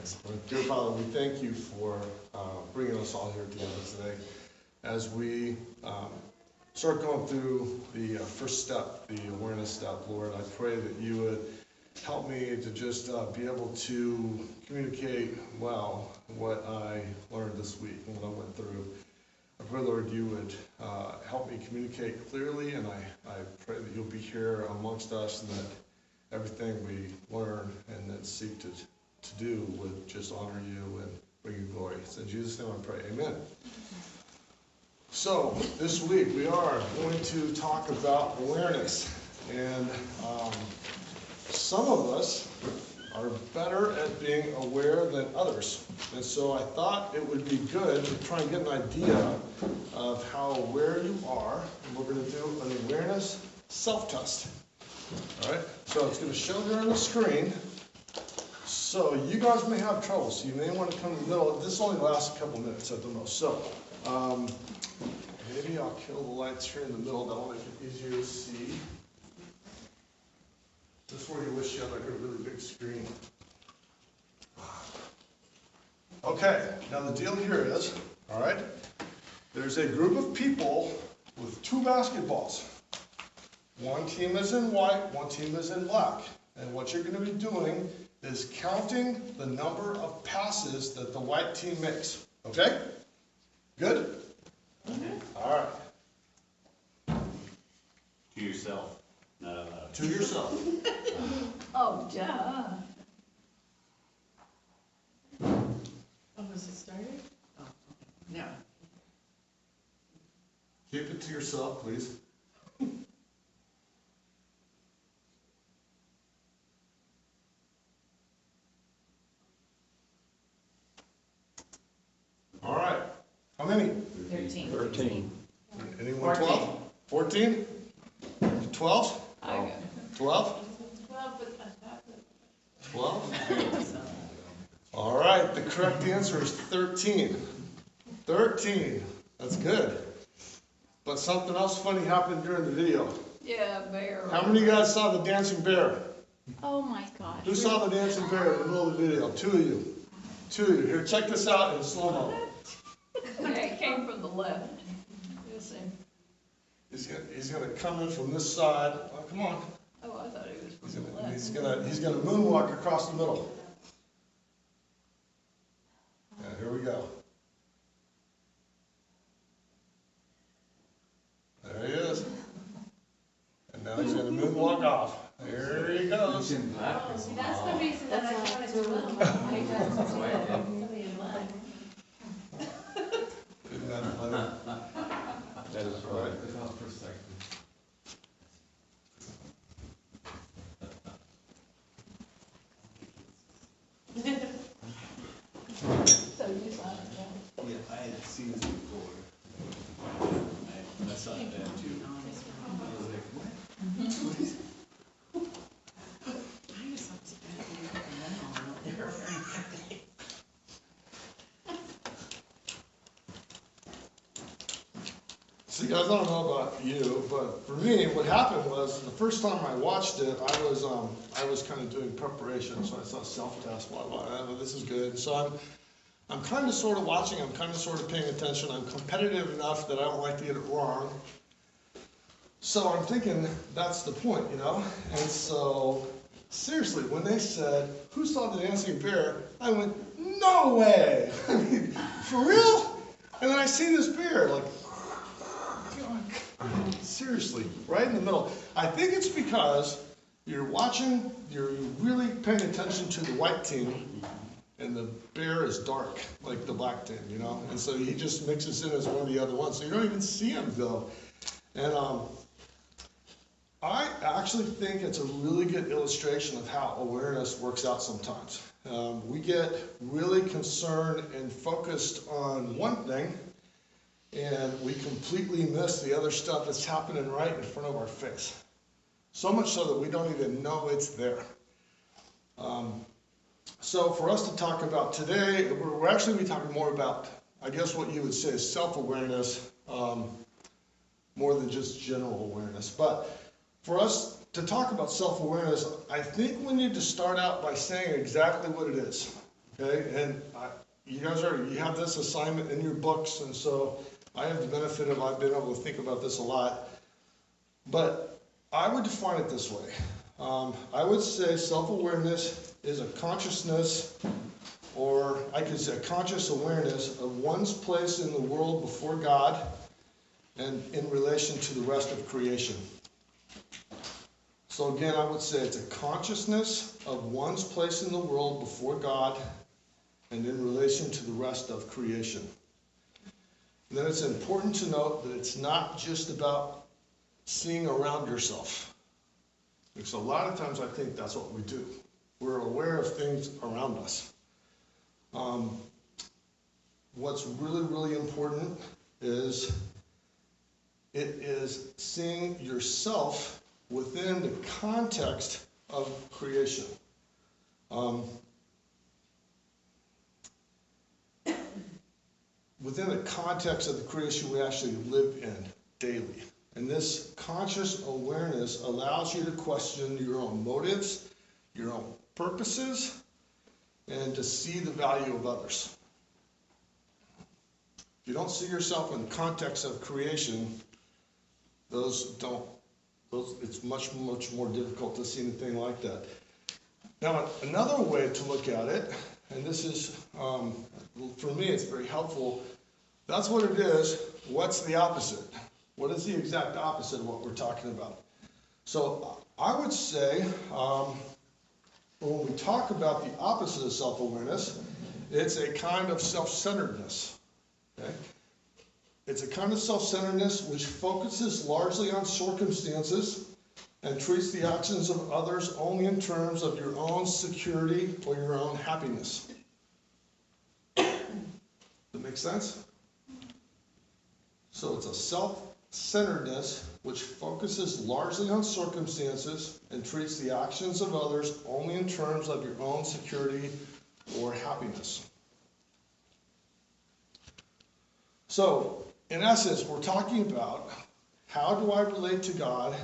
things. Dear Father, we thank you for bringing us all here together today as we start going through the first step, the awareness step. Lord, I pray that you would help me to just be able to communicate well what I learned this week and what I went through. I pray, Lord, you would help me communicate clearly, and I pray that you'll be here amongst us and that everything we learn and then seek to do would just honor you and bring you glory. It's in Jesus' name I pray. Amen. So, this week we are going to talk about awareness. And some of us are better at being aware than others. And so I thought it would be good to try and get an idea of how aware you are. And we're going to do an awareness self-test. All right, so it's going to show there on the screen. So you guys may have trouble, so you may want to come in the middle. This only lasts a couple minutes at the most. So maybe I'll kill the lights here in the middle. That'll make it easier to see. This is where you wish you had like a really big screen. Okay, now the deal here is, all right, there's a group of people with two basketballs. One team is in white, one team is in black. And what you're going to be doing is counting the number of passes that the white team makes. Okay? Good? Okay. All right. To yourself, not out loud. To yourself. Oh, duh. Oh, was it started? Oh, okay. No. Keep it to yourself, please. All right. How many? 13. 13. Anyone 12? 14? 12? I got 12? 12? All right, the correct answer is 13. 13. That's good. But something else funny happened during the video. Yeah, bear. How many of you guys saw the dancing bear? Oh my gosh. Who saw the dancing bear in the middle of the video? Two of you. Two of you. Here, check this out in slow-mo. Yeah, it came from the left. Listen. He's gonna come in from this side. Oh, come on. Oh, I thought it was from the left. He's gonna moonwalk across the middle. Yeah, here we go. There he is. And now he's gonna moonwalk off. There he goes. See, that's the reason that I thought it was little. Somebody in black. Isn't that funny? That is All right. So you saw it, yeah. Yeah, I had seen this before. I saw it then too. I was like, what? What is it? I was upset that you put them on there. See, guys, I don't know about you, but for me, what happened was the first time I watched it, I was kind of doing preparation, so I saw self-test, blah, blah, blah, this is good. So I'm kind of sort of watching, I'm kind of sort of paying attention. I'm competitive enough that I don't like to get it wrong. So I'm thinking that's the point, you know? And so, seriously, when they said, who saw the dancing bear? I went, no way! I mean, for real? And then I see this bear, like, seriously, right in the middle. I think it's because you're watching, you're really paying attention to the white team, and the bear is dark, like the black team, you know? And so he just mixes in as one of the other ones, so you don't even see him go. And I actually think it's a really good illustration of how awareness works out sometimes. We get really concerned and focused on one thing, and we completely miss the other stuff that's happening right in front of our face. So much so that we don't even know it's there. So for us to talk about today, we're actually be talking more about, I guess what you would say is self-awareness, more than just general awareness. But for us to talk about self-awareness, I think we need to start out by saying exactly what it is. Okay, and you have this assignment in your books, and so I have the benefit of, I've been able to think about this a lot. But I would define it this way. I would say self-awareness is a consciousness, or I could say a conscious awareness of one's place in the world before God and in relation to the rest of creation. So again, I would say it's a consciousness of one's place in the world before God and in relation to the rest of creation. And then it's important to note that it's not just about seeing around yourself. Because a lot of times I think that's what we do. We're aware of things around us. What's really, really important is it is seeing yourself within the context of creation. Within the context of the creation we actually live in daily. And this conscious awareness allows you to question your own motives, your own purposes, and to see the value of others. If you don't see yourself in the context of creation, it's much, much more difficult to see anything like that. Now, another way to look at it, and this is, for me, it's very helpful. That's what it is. What's the opposite? What is the exact opposite of what we're talking about? So I would say, when we talk about the opposite of self-awareness, it's a kind of self-centeredness. Okay? It's a kind of self-centeredness which focuses largely on circumstances and treats the actions of others only in terms of your own security or your own happiness. Does that make sense? So it's a self-centeredness which focuses largely on circumstances and treats the actions of others only in terms of your own security or happiness. So, in essence, we're talking about how do I relate to God,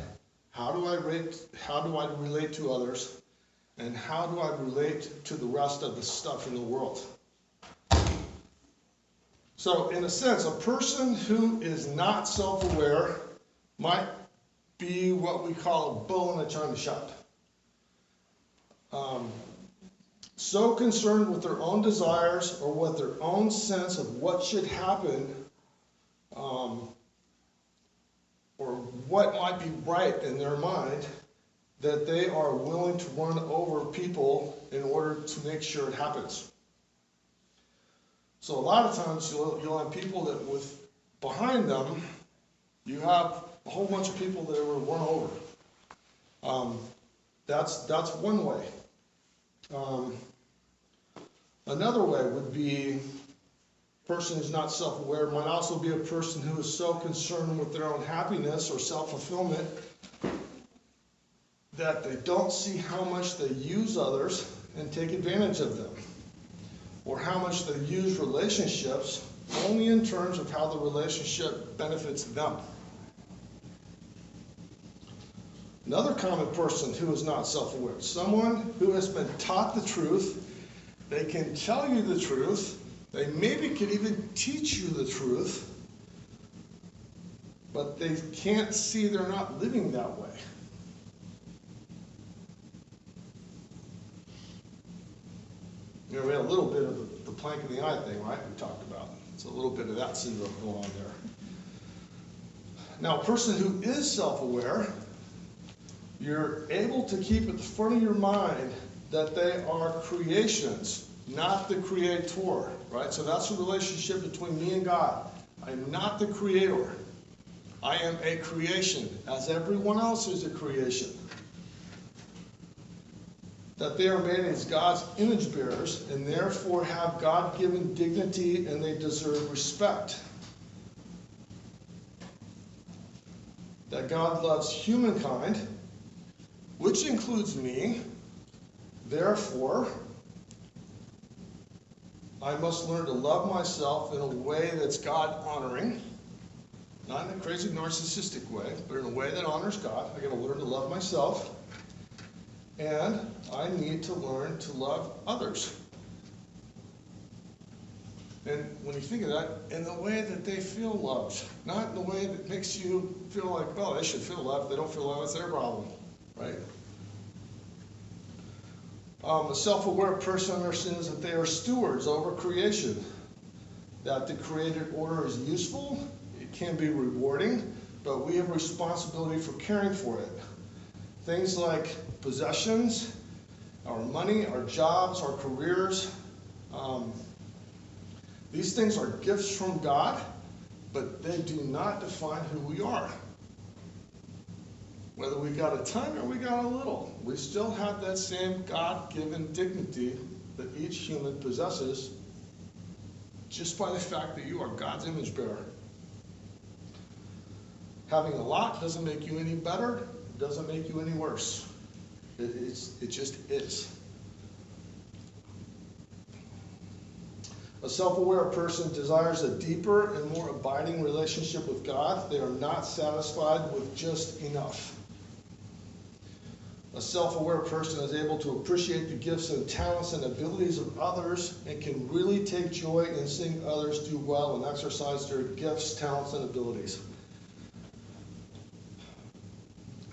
how do I relate to others, and how do I relate to the rest of the stuff in the world. So, in a sense, a person who is not self-aware might be what we call a bull in a china shop. So concerned with their own desires or with their own sense of what should happen, or what might be right in their mind, that they are willing to run over people in order to make sure it happens. So a lot of times you'll have people that behind them, you have a whole bunch of people that are run over. That's one way. Another way would be a person who's not self-aware might also be a person who is so concerned with their own happiness or self-fulfillment that they don't see how much they use others and take advantage of them, or how much they use relationships only in terms of how the relationship benefits them. Another common person who is not self-aware, someone who has been taught the truth. They can tell you the truth. They maybe could even teach you the truth, but they can't see they're not living that way. You know, we had a little bit of the plank in the eye thing, right? We talked about. It's a little bit of that syndrome going on there. Now, a person who is self-aware, you're able to keep at the front of your mind that they are creations, not the creator, right? So that's the relationship between me and God. I am not the creator. I am a creation, as everyone else is a creation. That they are made as God's image bearers and therefore have God-given dignity and they deserve respect. That God loves humankind, which includes me. Therefore, I must learn to love myself in a way that's God-honoring, not in a crazy narcissistic way, but in a way that honors God. I got to learn to love myself, and I need to learn to love others. And when you think of that, in the way that they feel loved, not in the way that makes you feel like, well, they should feel loved. If they don't feel loved, it's their problem, right? A self-aware person understands that they are stewards over creation, that the created order is useful, it can be rewarding, but we have a responsibility for caring for it. Things like possessions, our money, our jobs, our careers, these things are gifts from God, but they do not define who we are. Whether we got a ton or we got a little, we still have that same God-given dignity that each human possesses just by the fact that you are God's image bearer. Having a lot doesn't make you any better, it doesn't make you any worse. It just is. A self-aware person desires a deeper and more abiding relationship with God. They are not satisfied with just enough. A self-aware person is able to appreciate the gifts and talents and abilities of others and can really take joy in seeing others do well and exercise their gifts, talents, and abilities.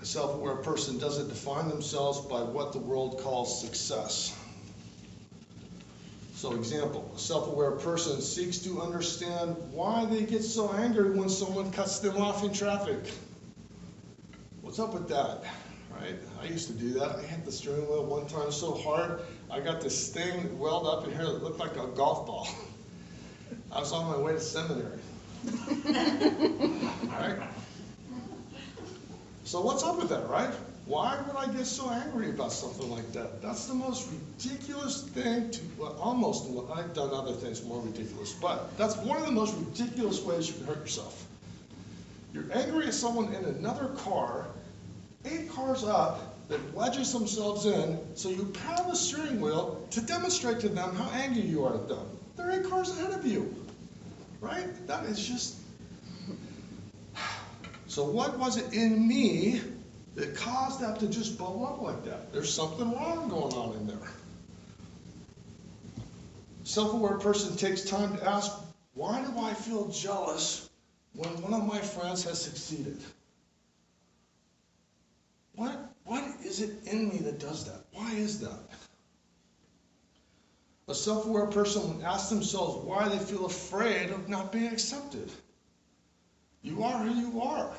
A self-aware person doesn't define themselves by what the world calls success. So example, a self-aware person seeks to understand why they get so angry when someone cuts them off in traffic. What's up with that, right? I used to do that. I hit the steering wheel one time so hard, I got this thing welled up in here that looked like a golf ball. I was on my way to seminary. Right? So what's up with that, right? Why would I get so angry about something like that? That's the most ridiculous thing to, well, I've done other things more ridiculous, but that's one of the most ridiculous ways you can hurt yourself. You're angry at someone in another car, 8 cars up, that wedges themselves in, so you pound the steering wheel to demonstrate to them how angry you are at them. They're 8 cars ahead of you, right? That is just... So what was it in me that caused that to just blow up like that? There's something wrong going on in there. Self-aware person takes time to ask, why do I feel jealous when one of my friends has succeeded? What is it in me that does that? Why is that? A self-aware person would ask themselves why they feel afraid of not being accepted. You are who you are.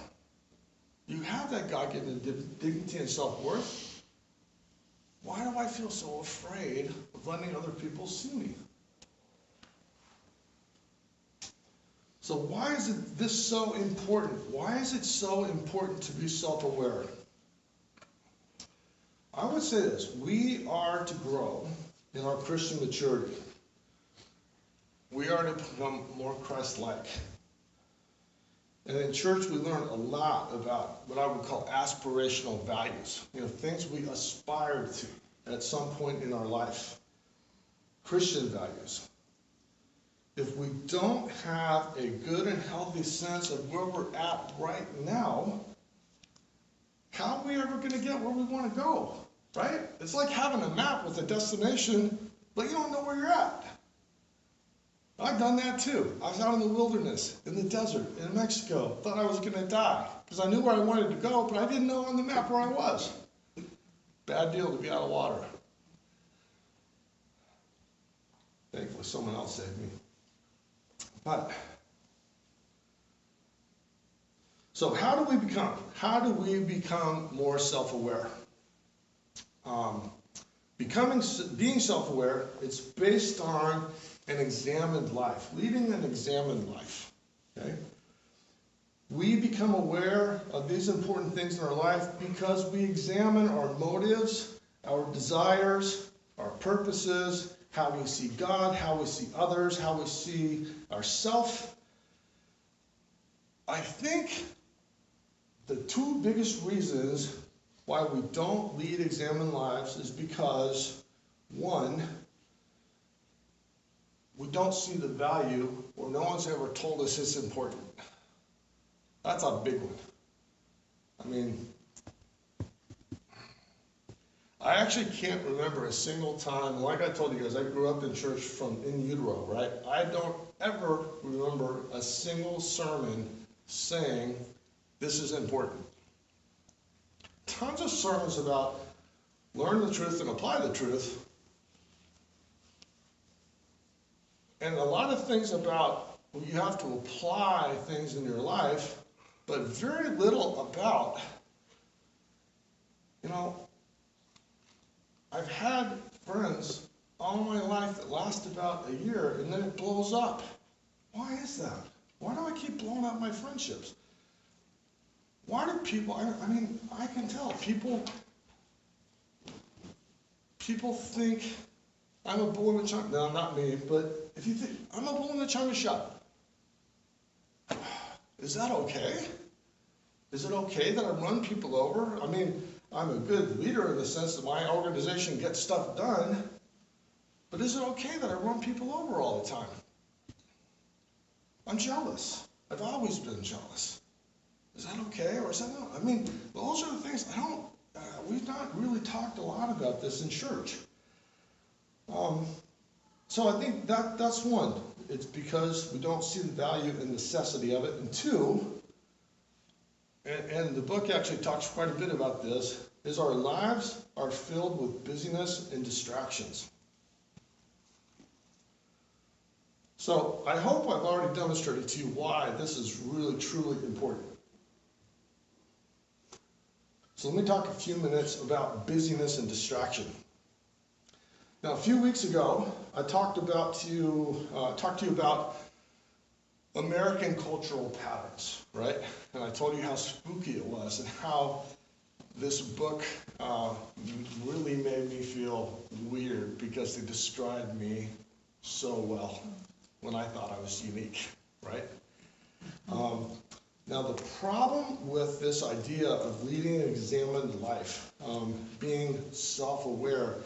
You have that God-given dignity and self-worth. Why do I feel so afraid of letting other people see me? So why is this so important? Why is it so important to be self-aware? I would say this: we are to grow in our Christian maturity. We are to become more Christ-like. And in church, we learn a lot about what I would call aspirational values. Things we aspire to at some point in our life. Christian values. If we don't have a good and healthy sense of where we're at right now, how are we ever going to get where we want to go, right? It's like having a map with a destination, but you don't know where you're at. I've done that too. I was out in the wilderness, in the desert, in Mexico. Thought I was going to die because I knew where I wanted to go, but I didn't know on the map where I was. Bad deal to be out of water. Thankfully, someone else saved me. But, so how do we become more self-aware? Being self-aware, it's based on an examined life, leading an examined life, okay? We become aware of these important things in our life because we examine our motives, our desires, our purposes, how we see God, how we see others, how we see ourselves. I think the 2 biggest reasons why we don't lead examined lives is because, 1, we don't see the value, or no one's ever told us it's important. That's a big one. I mean, I actually can't remember a single time, like I told you guys, I grew up in church from in utero, right? I don't ever remember a single sermon saying this is important. Tons of sermons about learn the truth and apply the truth. And a lot of things about you have to apply things in your life, but very little about, you know, I've had friends all my life that last about a year and then it blows up. Why is that? Why do I keep blowing up my friendships? Why do people, I mean, I can tell people think I'm a bull in a china, no, not me, but if you think, I'm a bull in a china shop. Is that okay? Is it okay that I run people over? I mean, I'm a good leader in the sense that my organization gets stuff done, but is it okay that I run people over all the time? I'm jealous. I've always been jealous. Is that okay or is that not? I mean, those are the things we've not really talked a lot about this in church. So I think that's one. It's because we don't see the value and necessity of it. And two, and the book actually talks quite a bit about this, is our lives are filled with busyness and distractions. So I hope I've already demonstrated to you why this is really, truly important. So let me talk a few minutes about busyness and distraction. Now, a few weeks ago, I talked to you about American cultural patterns, right? And I told you how spooky it was and how this book really made me feel weird because they described me so well when I thought I was unique, right? Now, the problem with this idea of leading an examined life, being self-aware,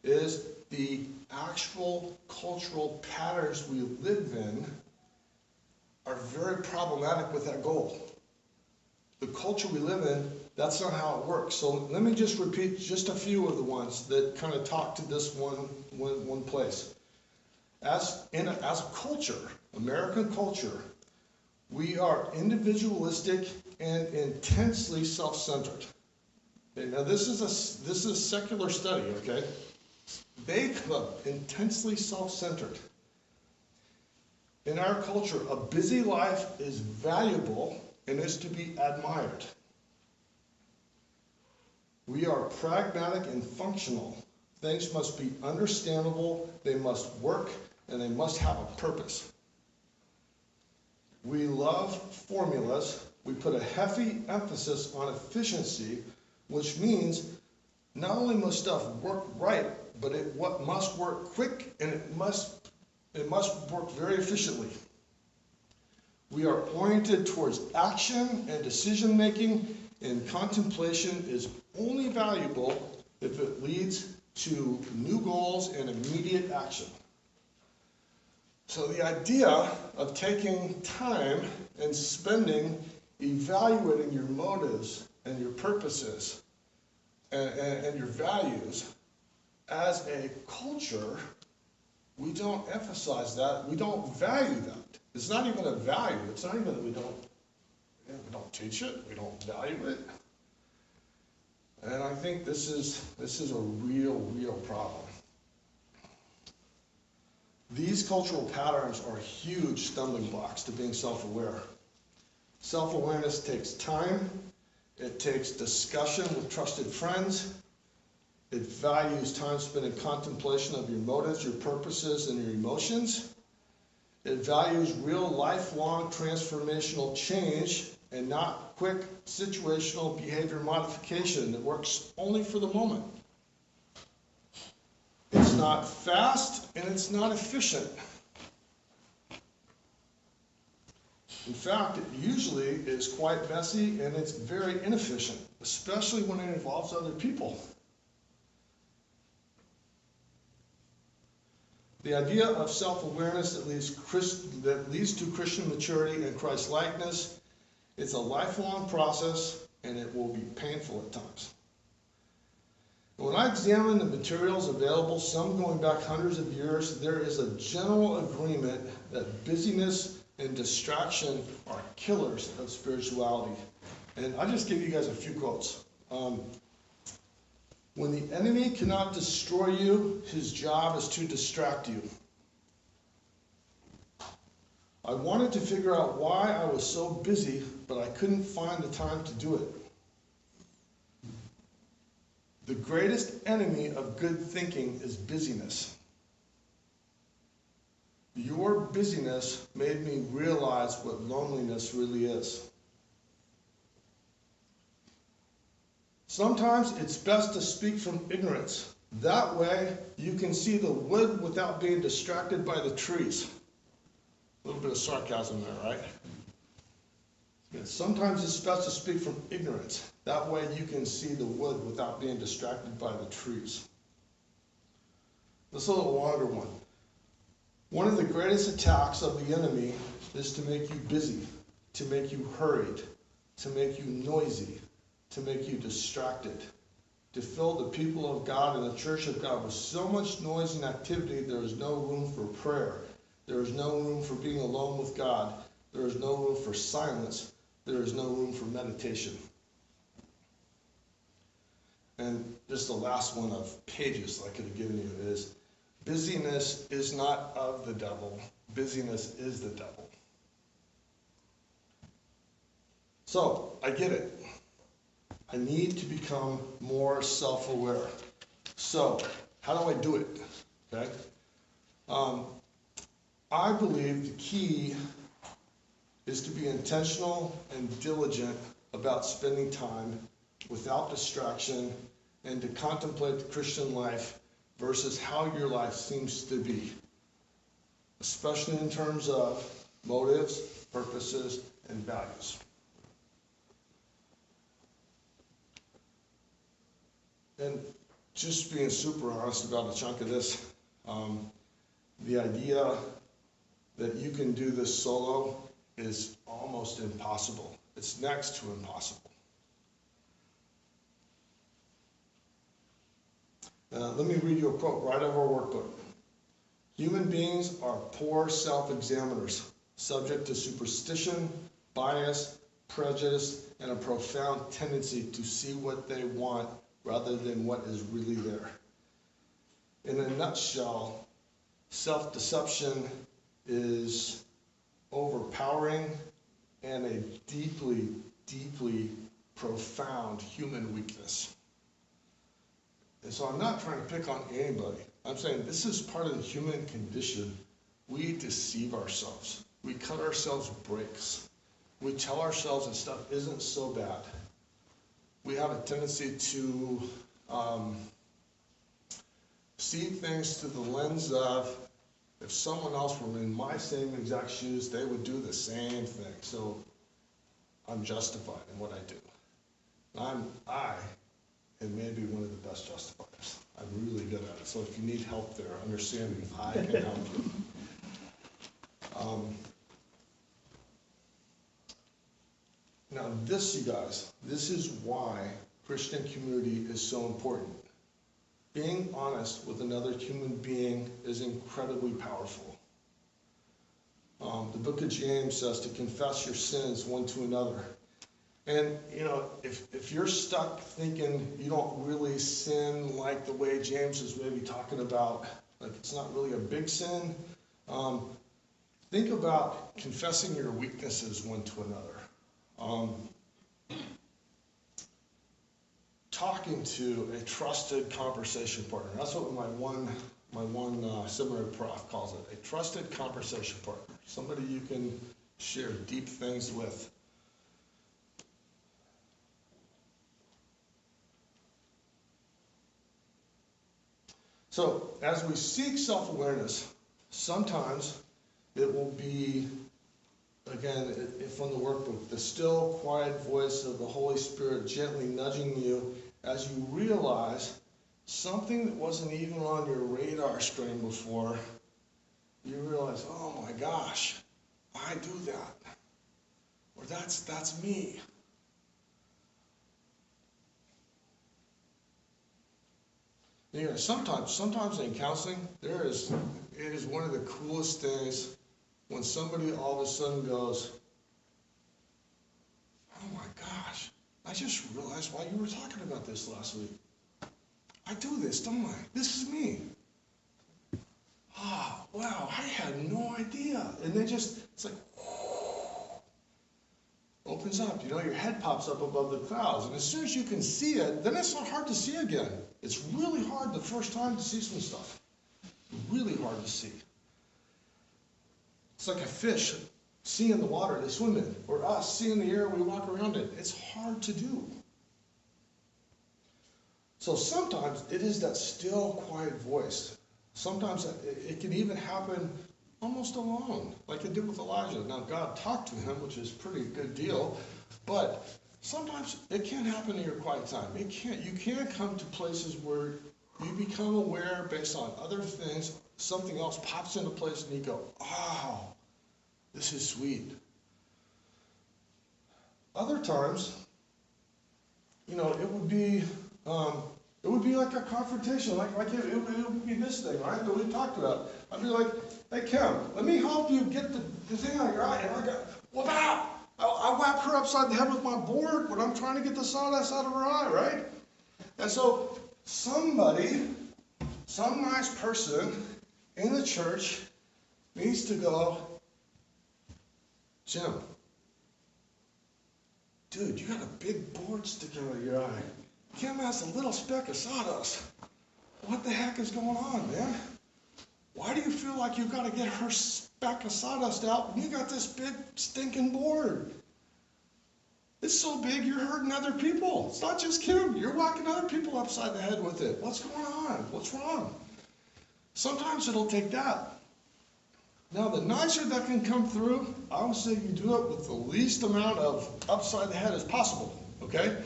is the actual cultural patterns we live in are very problematic with that goal. The culture we live in, that's not how it works. So let me just repeat just a few of the ones that kind of talk to this one place. As a culture, American culture, we are individualistic and intensely self-centered. Okay, now this is a secular study, okay? They come up intensely self-centered. In our culture, a busy life is valuable and is to be admired. We are pragmatic and functional. Things must be understandable, they must work, and they must have a purpose. We love formulas. We put a heavy emphasis on efficiency, which means not only must stuff work right, but it must work quick and it must work very efficiently. We are oriented towards action and decision making, and contemplation is only valuable if it leads to new goals and immediate action. So the idea of taking time and spending evaluating your motives and your purposes and your values as a culture, we don't emphasize that. We don't value that. It's not even a value. It's not even that we don't teach it. We don't value it. And I think this is a real problem. These cultural patterns are huge stumbling blocks to being self-aware. Self-awareness takes time. It takes discussion with trusted friends. It values time spent in contemplation of your motives, your purposes, and your emotions. It values real lifelong transformational change and not quick situational behavior modification that works only for the moment. It's not fast and it's not efficient. In fact, it usually is quite messy and it's very inefficient, especially when it involves other people. The idea of self-awareness that leads to Christian maturity and Christ-likeness, it's a lifelong process and it will be painful at times. When I examine the materials available, some going back hundreds of years, there is a general agreement that busyness and distraction are killers of spirituality. And I'll just give you guys a few quotes. When the enemy cannot destroy you, his job is to distract you. I wanted to figure out why I was so busy, but I couldn't find the time to do it. The greatest enemy of good thinking is busyness. Your busyness made me realize what loneliness really is. Sometimes it's best to speak from ignorance. That way you can see the wood without being distracted by the trees. A little bit of sarcasm there, right? Yeah, sometimes it's best to speak from ignorance. That way you can see the wood without being distracted by the trees. This is a little longer one. One of the greatest attacks of the enemy is to make you busy, to make you hurried, to make you noisy, to make you distracted, to fill the people of God and the church of God with so much noise and activity there is no room for prayer. There is no room for being alone with God. There is no room for silence. There is no room for meditation. And just the last one of pages I could have given you is, busyness is not of the devil. Busyness is the devil. So, I get it. I need to become more self-aware. So, how do I do it? Okay? I believe the key is to be intentional and diligent about spending time without distraction and to contemplate the Christian life versus how your life seems to be, especially in terms of motives, purposes, and values. And just being super honest about a chunk of this, the idea that you can do this solo is almost impossible. It's next to impossible. Let me read you a quote right out of our workbook. Human beings are poor self-examiners, subject to superstition, bias, prejudice, and a profound tendency to see what they want rather than what is really there. In a nutshell, self-deception is overpowering and a deeply, deeply profound human weakness. And so I'm not trying to pick on anybody. I'm saying this is part of the human condition. We deceive ourselves. We cut ourselves breaks. We tell ourselves that stuff isn't so bad. We have a tendency to see things through the lens of, if someone else were in my same exact shoes, they would do the same thing. So I'm justified in what I do. I am maybe one of the best justifiers. I'm really good at it. So if you need help there, understanding, I can help you. Now this, you guys, this is why Christian community is so important. Being honest with another human being is incredibly powerful. The book of James says to confess your sins one to another. And, you know, if you're stuck thinking you don't really sin like the way James is maybe talking about, like it's not really a big sin, think about confessing your weaknesses one to another. Talking to a trusted conversation partner. That's what my one seminary prof calls it, a trusted conversation partner. Somebody you can share deep things with. So, as we seek self-awareness, sometimes it will be, again, from the workbook, the still, quiet voice of the Holy Spirit gently nudging you as you realize something that wasn't even on your radar screen before. You realize, oh my gosh, I do that. Or that's me. You know, sometimes in counseling, it is one of the coolest things when somebody all of a sudden goes, oh my gosh, I just realized why you were talking about this last week. I do this, don't I? This is me. Ah, wow, I had no idea. And then it's like, opens up, you know, your head pops up above the clouds. And as soon as you can see it, then it's not hard to see again. It's really hard the first time to see some stuff. Really hard to see. It's like a fish seeing the water they swim in, or us seeing the air we walk around in. It's hard to do. So sometimes it is that still, quiet voice. Sometimes it can even happen almost alone, like it did with Elijah. Now, God talked to him, which is a pretty good deal, but sometimes it can't happen in your quiet time. You can't come to places where you become aware based on other things, something else pops into place and you go, oh, this is sweet. Other times, you know, it would be like a confrontation, like it would be this thing, right, that we talked about. I'd be like, hey, Kim, let me help you get the thing on your eye. And I go, well, now, I whap her upside the head with my board when I'm trying to get the sawdust out of her eye, right? And so some nice person in the church needs to go, Jim, dude, you got a big board sticking out of your eye. Kim has a little speck of sawdust. What the heck is going on, man? Why do you feel like you've got to get her speck of sawdust out when you got this big stinking board? It's so big you're hurting other people. It's not just Kim. You're whacking other people upside the head with it. What's going on? What's wrong? Sometimes it'll take that. Now, the nicer that can come through, I would say you do it with the least amount of upside the head as possible, okay?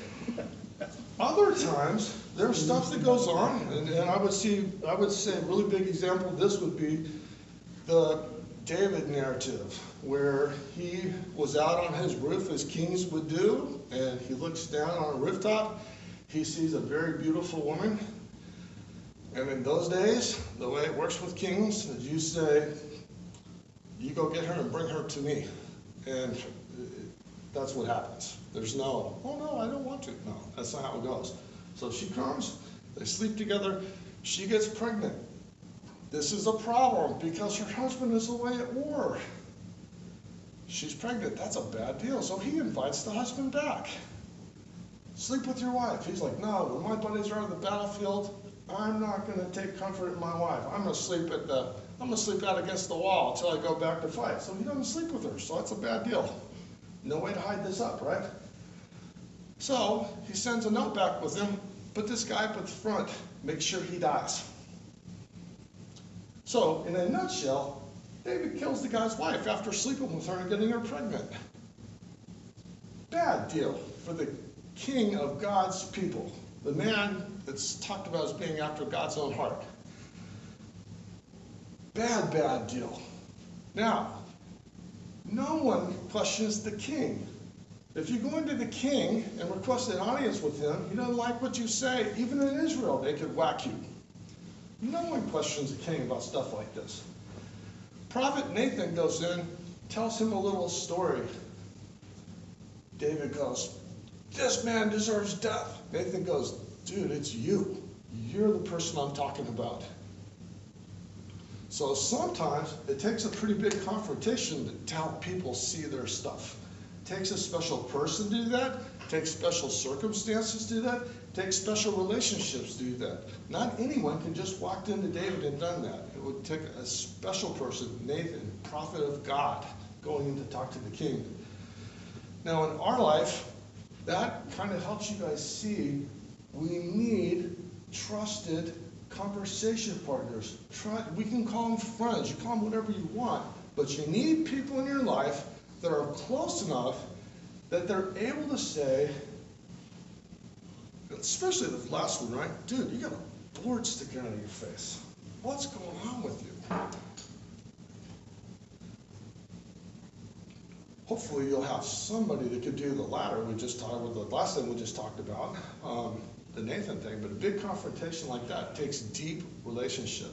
Other times, there's stuff that goes on, and I would say a really big example of this would be the David narrative, where he was out on his roof as kings would do, and he looks down on a rooftop, he sees a very beautiful woman, and in those days, the way it works with kings is you say, you go get her and bring her to me, and that's what happens. There's no, oh no, I don't want to. No, that's not how it goes. So she comes, they sleep together, she gets pregnant. This is a problem because her husband is away at war. She's pregnant, that's a bad deal. So he invites the husband back. Sleep with your wife. He's like, no, when my buddies are on the battlefield, I'm not gonna take comfort in my wife. I'm gonna sleep out against the wall until I go back to fight. So he doesn't sleep with her, so that's a bad deal. No way to hide this up, right? So he sends a note back with him, put this guy up at the front, make sure he dies. So, in a nutshell, David kills the guy's wife after sleeping with her and getting her pregnant. Bad deal for the king of God's people, the man that's talked about as being after God's own heart. Bad deal. Now, no one questions the king. If you go into the king and request an audience with him, he doesn't like what you say. Even in Israel, they could whack you. No one questions the king about stuff like this. Prophet Nathan goes in, tells him a little story. David goes, this man deserves death. Nathan goes, dude, it's you. You're the person I'm talking about. So sometimes it takes a pretty big confrontation to help people see their stuff. It takes a special person to do that. It takes special circumstances to do that. It takes special relationships to do that. Not anyone can just walk into David and done that. It would take a special person, Nathan, prophet of God, going in to talk to the king. Now in our life, that kind of helps you guys see we need trusted conversation partners. We can call them friends, you call them whatever you want, but you need people in your life that are close enough that they're able to say, especially the last one, right? Dude, you got a board sticking out of your face. What's going on with you? Hopefully you'll have somebody that could do the latter we just talked with the last thing we just talked about. the Nathan thing, but a big confrontation like that takes deep relationship.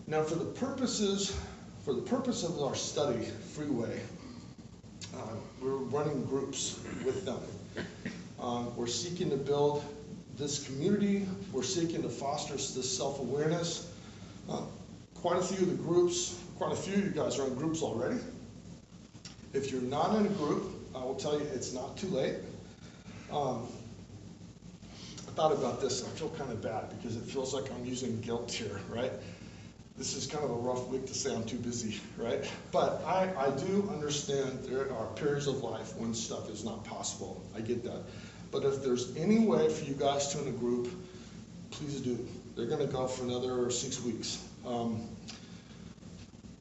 Now, for the purpose of our study, Freeway, we're running groups with them. We're seeking to build this community. We're seeking to foster this self-awareness. Quite a few of you guys are in groups already. If you're not in a group, I will tell you it's not too late. I thought about this. I feel kind of bad because it feels like I'm using guilt here, right? This is kind of a rough week to say I'm too busy, right? But I do understand there are periods of life when stuff is not possible. I get that. But if there's any way for you guys to in a group, please do. They're going to go for another 6 weeks.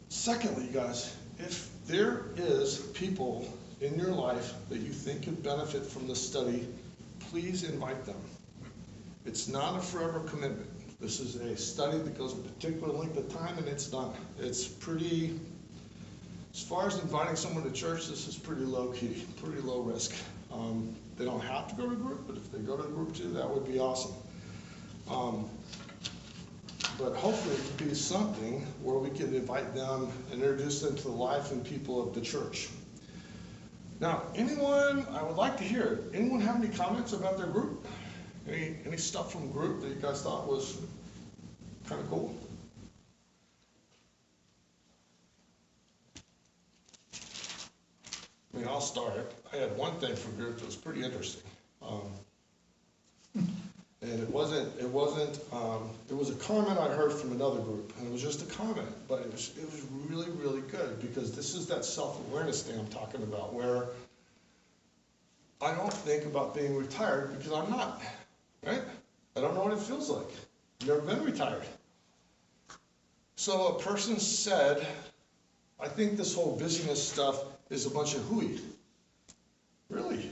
Secondly, you guys, if there is people in your life that you think could benefit from this study, please invite them. It's not a forever commitment. This is a study that goes a particular length of time and it's done. It's pretty, as far as inviting someone to church, this is pretty low key, pretty low risk. They don't have to go to a group, but if they go to a group too, that would be awesome. But hopefully it could be something where we can invite them and introduce them to the life and people of the church. Now, anyone, I would like to hear, anyone have any comments about their group? Any stuff from group that you guys thought was kind of cool? I mean, I'll start. I had one thing from group that was pretty interesting. And it was a comment I heard from another group, and it was just a comment, but it was really, really good, because this is that self-awareness thing I'm talking about, where I don't think about being retired because I'm not, right? I don't know what it feels like. I've never been retired. So a person said, I think this whole busyness stuff is a bunch of hooey. Really?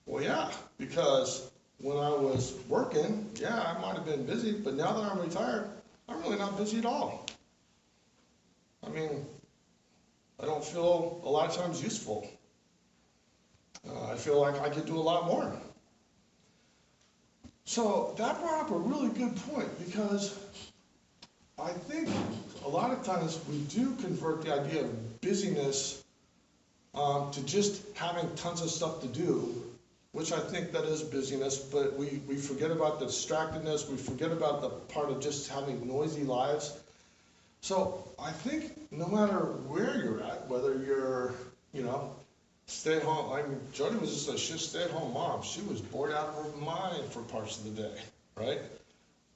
Well, yeah, because when I was working, yeah, I might have been busy, but now that I'm retired, I'm really not busy at all. I mean, I don't feel a lot of times useful. I feel like I could do a lot more. So that brought up a really good point, because I think a lot of times we do convert the idea of busyness to just having tons of stuff to do, which I think that is busyness, but we forget about the distractedness, we forget about the part of just having noisy lives. So I think no matter where you're at, whether you're, stay at home, I mean, Jody was just a stay-at-home mom. She was bored out of her mind for parts of the day, right?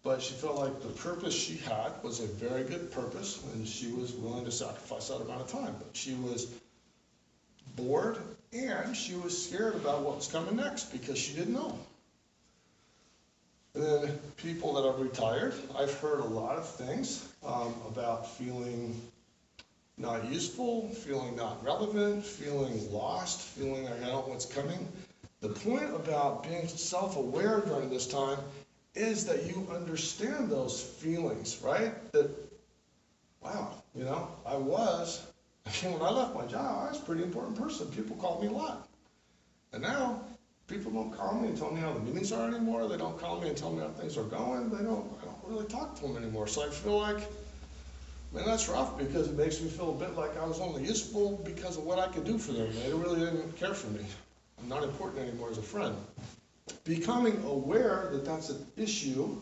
But she felt like the purpose she had was a very good purpose, and she was willing to sacrifice that amount of time. But she was bored, and she was scared about what was coming next because she didn't know. And then people that have retired, I've heard a lot of things about feeling not useful, feeling not relevant, feeling lost, feeling like I don't know what's coming. The point about being self-aware during this time is that you understand those feelings, right? That, wow, when I left my job, I was a pretty important person. People called me a lot. And now, people don't call me and tell me how the meetings are anymore. They don't call me and tell me how things are going. I don't really talk to them anymore. So I feel like, man, that's rough, because it makes me feel a bit like I was only useful because of what I could do for them. They really didn't care for me. I'm not important anymore as a friend. Becoming aware that that's an issue,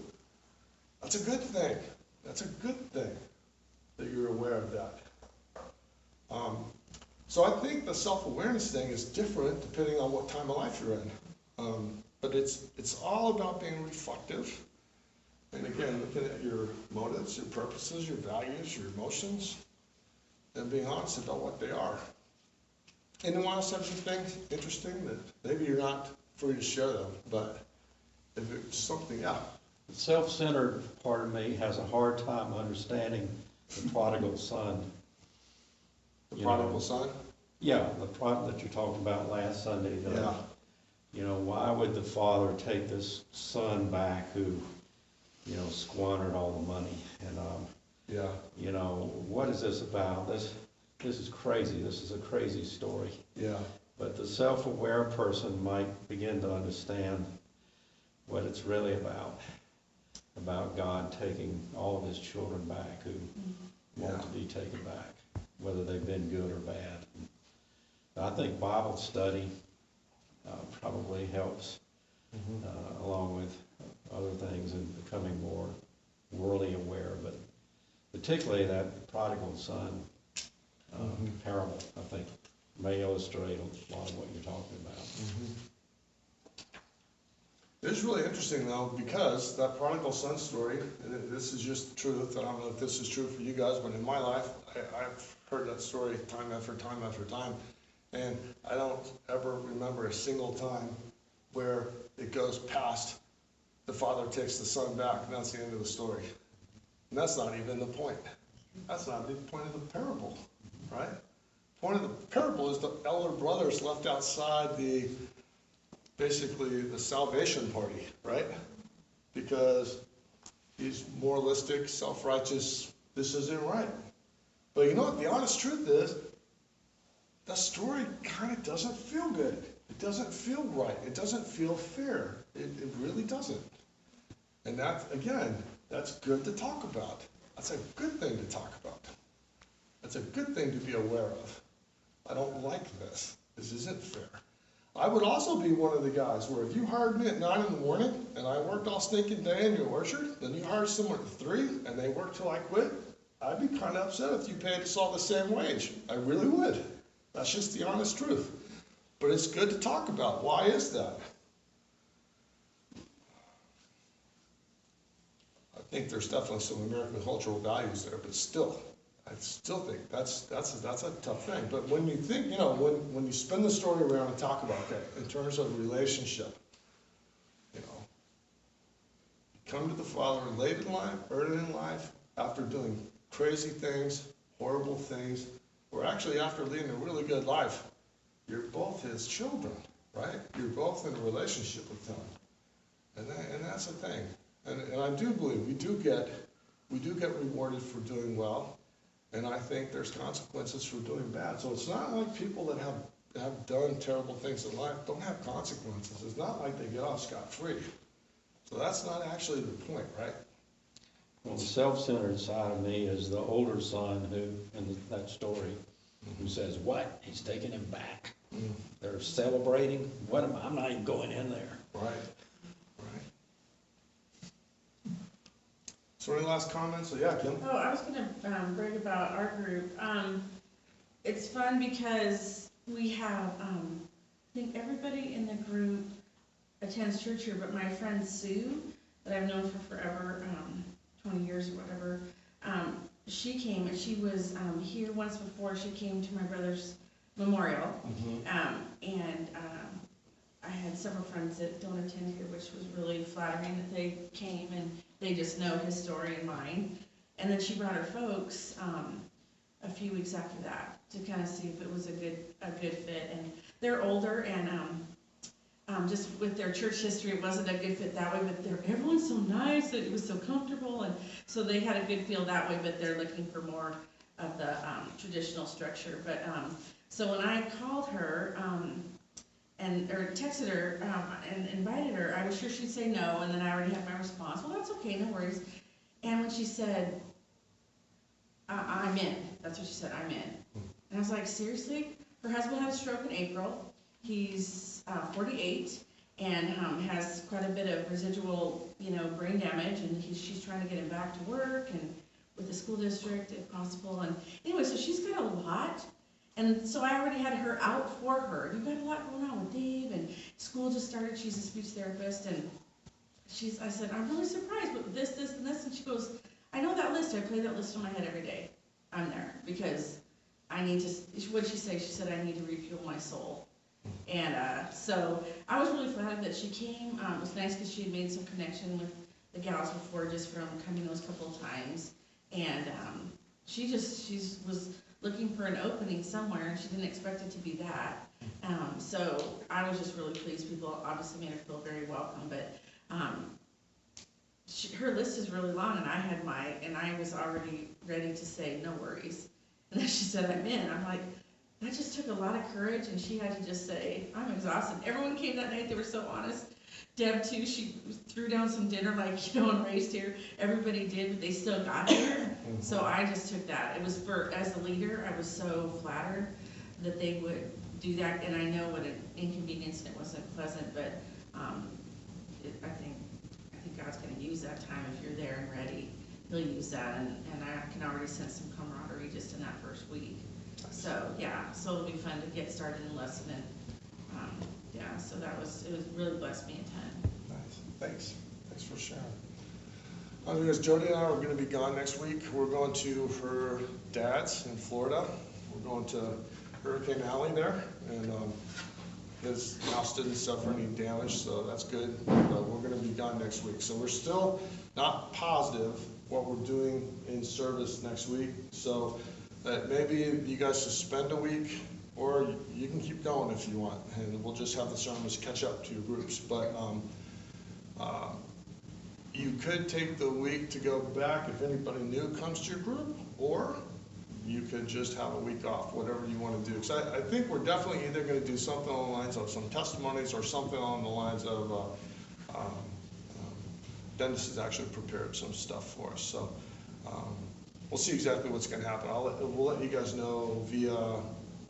that's a good thing. That's a good thing that you're aware of that. So I think the self-awareness thing is different depending on what time of life you're in. But it's all about being reflective. And again, looking at your motives, your purposes, your values, your emotions, and being honest about what they are. Anyone else have anything interesting that maybe you're not free to share them, but if it's something, yeah. The self-centered part of me has a hard time understanding the prodigal son. The prodigal son? Yeah, the prodigal that you're talking about last Sunday. Yeah. Why would the father take this son back who, squandered all the money? And Yeah, You know, what is this about? This is crazy. This is a crazy story. yeah, But the self-aware person might begin to understand what it's really about God taking all of his children back who want to be taken back, whether they've been good or bad. I think Bible study probably helps, along with other things, in becoming more worldly aware, but particularly that prodigal son parable, I think, may illustrate a lot of what you're talking about. It's really interesting though, because that prodigal son story, and this is just the truth, I don't know if this is true for you guys, but in my life, I've heard that story time after time after time, and I don't ever remember a single time where it goes past the father takes the son back, and that's the end of the story. And that's not even the point. That's not the point of the parable, right? The point of the parable is the elder brother's left outside basically the salvation party, right? Because he's moralistic, self-righteous, this isn't right. But you know what the honest truth is? That story kind of doesn't feel good. It doesn't feel right. It doesn't feel fair. It really doesn't. And that, again, that's good to talk about. That's a good thing to talk about. That's a good thing to be aware of. I don't like this. This isn't fair. I would also be one of the guys where if you hired me at 9 in the morning and I worked all stinking day in your orchard, then you hired someone at 3 and they worked till I quit, I'd be kind of upset if you paid us all the same wage. I really would. That's just the honest truth. But it's good to talk about. Why is that? I think there's definitely some American cultural values there, but still, I still think that's a tough thing. But when you think, you know, when you spin the story around and talk about that in terms of relationship, you know, come to the Father late in life, early in life, after doing crazy things, horrible things, or actually after leading a really good life, you're both his children, right? You're both in a relationship with him, and that's the thing. And I do believe we do get rewarded for doing well. And I think there's consequences for doing bad. So it's not like people that have done terrible things in life don't have consequences. It's not like they get off scot-free. So that's not actually the point, right? Well, the self-centered side of me is the older son who, in that story, who says, what? He's taking him back. They're celebrating. What am I? I'm not even going in there. Right. So any last comments? So yeah, Kim? Oh, I was gonna brag about our group. It's fun because we have, I think everybody in the group attends church here, but my friend Sue, that I've known for forever, 20 years or whatever, she came and she was here once before. She came to my brother's memorial, and I had several friends that don't attend here, which was really flattering that they came and they just know his story and mine. And then she brought her folks a few weeks after that to kind of see if it was a good fit. And they're older, and just with their church history, it wasn't a good fit that way. But everyone's so nice, that it was so comfortable, and so they had a good feel that way. But they're looking for more of the traditional structure. But so when I called her. Or texted her and invited her, I was sure she'd say no, and then I already had my response. Well, that's okay, no worries. And when she said, I'm in, that's what she said, I'm in. And I was like, seriously? Her husband had a stroke in April. He's 48 and has quite a bit of residual, brain damage, and she's trying to get him back to work and with the school district if possible. And anyway, so she's got a lot. And so I already had her out for her. You've got a lot going on with Dave, and school just started. She's a speech therapist, and I said, I'm really surprised with this, and this. And she goes, I know that list. I play that list in my head every day. I'm there because I need to, what did she say? She said, I need to refuel my soul. And so I was really flattered that she came. It was nice because she had made some connection with the gals before just from coming those couple of times. And she was looking for an opening somewhere, and she didn't expect it to be that. So I was just really pleased. People obviously made her feel very welcome, but her her list is really long, and I was already ready to say, no worries. And then she said, I'm in. I'm like, that just took a lot of courage, and she had to just say, I'm exhausted. Everyone came that night, they were so honest. Deb too, she threw down some dinner like, you know, and raised here. Everybody did, but they still got here. So I just took that. It was as a leader, I was so flattered that they would do that, and I know what an inconvenience, and it wasn't pleasant, but I think God's gonna use that time if you're there and ready. He'll use that, and I can already sense some camaraderie just in that first week. So, yeah, so it'll be fun to get started in the lesson, and, yeah, so it was really blessed me a ton. Nice, thanks for sharing. Because Jody and I are gonna be gone next week. We're going to her dad's in Florida. We're going to Hurricane Alley there, and his house didn't suffer any damage, so that's good. But we're gonna be gone next week. So we're still not positive what we're doing in service next week. So that maybe you guys suspend a week, or you can keep going if you want, and we'll just have the sermons catch up to your groups. But you could take the week to go back if anybody new comes to your group, or you could just have a week off, whatever you want to do. Because I think we're definitely either going to do something along the lines of some testimonies, or something along the lines of Dennis has actually prepared some stuff for us. So we'll see exactly what's going to happen. We'll let you guys know via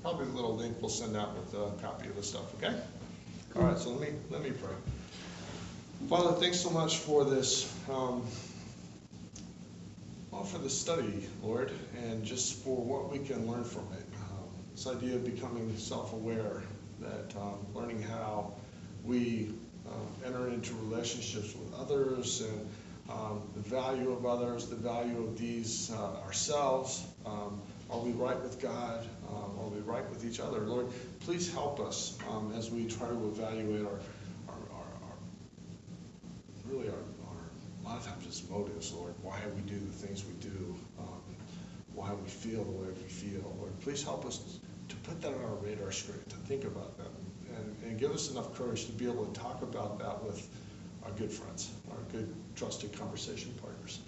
probably the little link we'll send out with a copy of the stuff, okay? All right, so let me pray. Father, thanks so much for this, for this study, Lord, and just for what we can learn from it. This idea of becoming self-aware, that learning how we enter into relationships with others, and the value of others, the value of these ourselves. Are we right with God? Are we right with each other? Lord, please help us as we try to evaluate our a lot of times it's motives, Lord. Why we do the things we do, why we feel the way we feel. Lord, please help us to put that on our radar screen, to think about that, and give us enough courage to be able to talk about that with our good friends, our good trusted conversation partners.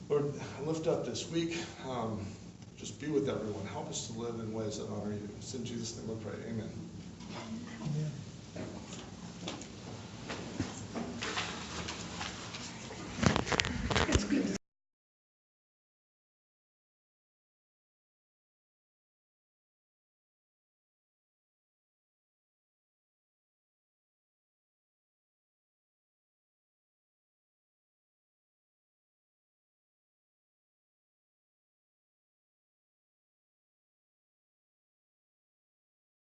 Lord, I lift up this week. Just be with everyone. Help us to live in ways that honor you. It's in Jesus' name we pray. Amen.